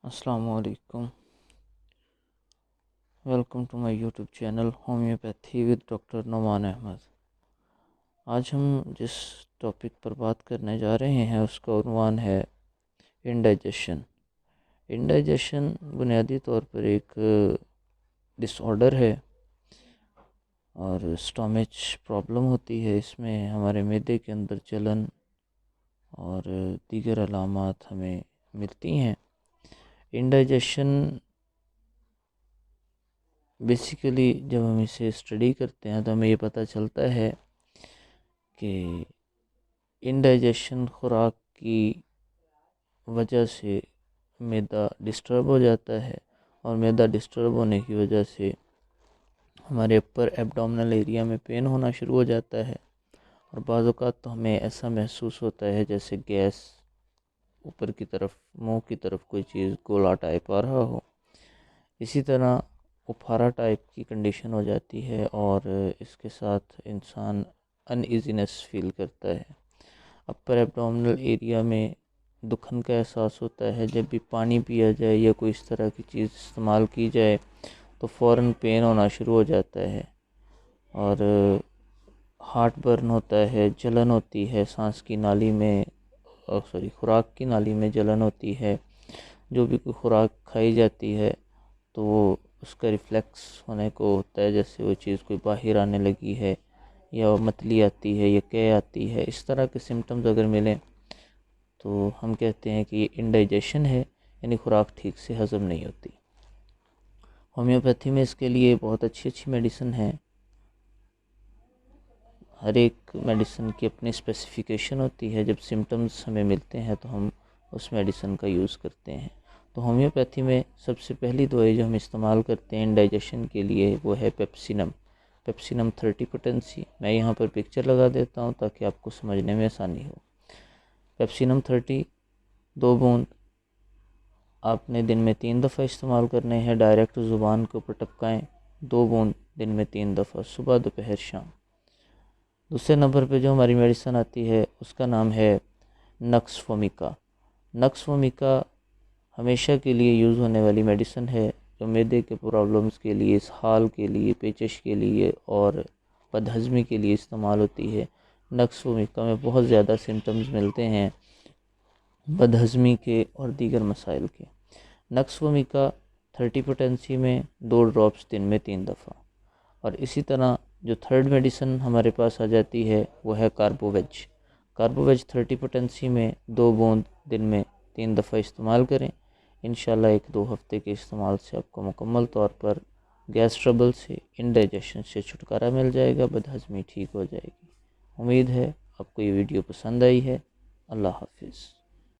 السلام علیکم، welcome to my YouTube channel homeopathy with doctor Noman Ahmad. آج ہم جس ٹاپک پر بات کرنے جا رہے ہیں اس کا عنوان ہے انڈائجیشن۔ انڈائجیشن بنیادی طور پر ایک ڈس آرڈر ہے اور اسٹامچ پرابلم ہوتی ہے۔ اس میں ہمارے معدے کے اندر جلن اور دیگر علامات ہمیں ملتی ہیں۔ انڈائجیشن بیسیکلی جب ہم اسے اسٹڈی کرتے ہیں تو ہمیں یہ پتہ چلتا ہے کہ انڈائجیشن خوراک کی وجہ سے معدہ ڈسٹرب ہو جاتا ہے، اور معدہ ڈسٹرب ہونے کی وجہ سے ہمارے اپر ایبڈومنل ایریا میں پین ہونا شروع ہو جاتا ہے، اور بعض اوقات تو ہمیں ایسا محسوس ہوتا ہے جیسے گیس اوپر کی طرف منہ کی طرف کوئی چیز گولا ٹائپ آ رہا ہو۔ اسی طرح اپھارا ٹائپ کی کنڈیشن ہو جاتی ہے، اور اس کے ساتھ انسان ان ایزینس فیل کرتا ہے۔ اپر ایبڈومنل ایریا میں دکھن کا احساس ہوتا ہے۔ جب بھی پانی پیا جائے یا کوئی اس طرح کی چیز استعمال کی جائے تو فوراً پین ہونا شروع ہو جاتا ہے، اور ہارٹ برن ہوتا ہے، جلن ہوتی ہے سانس کی نالی میں، خوراک کی نالی میں جلن ہوتی ہے۔ جو بھی کوئی خوراک کھائی جاتی ہے تو وہ اس کا ریفلیکس ہونے کو ہوتا ہے، جیسے وہ چیز کوئی باہر آنے لگی ہے، یا متلی آتی ہے یا قے آتی ہے۔ اس طرح کے سمٹمز اگر ملیں تو ہم کہتے ہیں کہ یہ انڈائجیشن ہے، یعنی خوراک ٹھیک سے ہضم نہیں ہوتی۔ ہومیوپیتھی میں اس کے لیے بہت اچھی میڈیسن ہیں۔ ہر ایک میڈیسن کی اپنی اسپیسیفیکیشن ہوتی ہے۔ جب سمٹمز ہمیں ملتے ہیں تو ہم اس میڈیسن کا یوز کرتے ہیں۔ تو ہومیوپیتھی میں سب سے پہلی دوائی جو ہم استعمال کرتے ہیں انڈائجیشن کے لیے وہ ہے پیپسینم 30 پوٹینسی۔ میں یہاں پر پکچر لگا دیتا ہوں تاکہ آپ کو سمجھنے میں آسانی ہو۔ پیپسینم 30 2 بوند آپ نے دن میں 3 دفعہ استعمال کرنے ہیں۔ ڈائریکٹ زبان کے اوپر ٹپکائیں، 2 بوند دن میں 3 دفعہ، صبح دوپہر شام۔ دوسرے نمبر پہ جو ہماری میڈیسن آتی ہے اس کا نام ہے نکس وومیکا۔ نکس وومیکا ہمیشہ کے لیے یوز ہونے والی میڈیسن ہے، جو معدے کے پرابلمز کے لیے، اسہال کے لیے، پیچش کے لیے اور بدہضمی کے لیے استعمال ہوتی ہے۔ نکس وومیکا میں بہت زیادہ سمٹمز ملتے ہیں بدہضمی کے اور دیگر مسائل کے۔ نکس وومیکا 30 پوٹینسی میں 2 ڈراپس دن میں 3 دفعہ۔ اور اسی طرح جو تھرڈ میڈیسن ہمارے پاس آ جاتی ہے وہ ہے کاربوویج 30 پوٹینسی میں 2 بوند دن میں 3 دفعہ استعمال کریں۔ انشاءاللہ 1-2 ہفتے کے استعمال سے آپ کو مکمل طور پر گیس ٹربل سے، انڈائجیشن سے چھٹکارا مل جائے گا، بدہضمی ٹھیک ہو جائے گی۔ امید ہے آپ کو یہ ویڈیو پسند آئی ہے۔ اللہ حافظ۔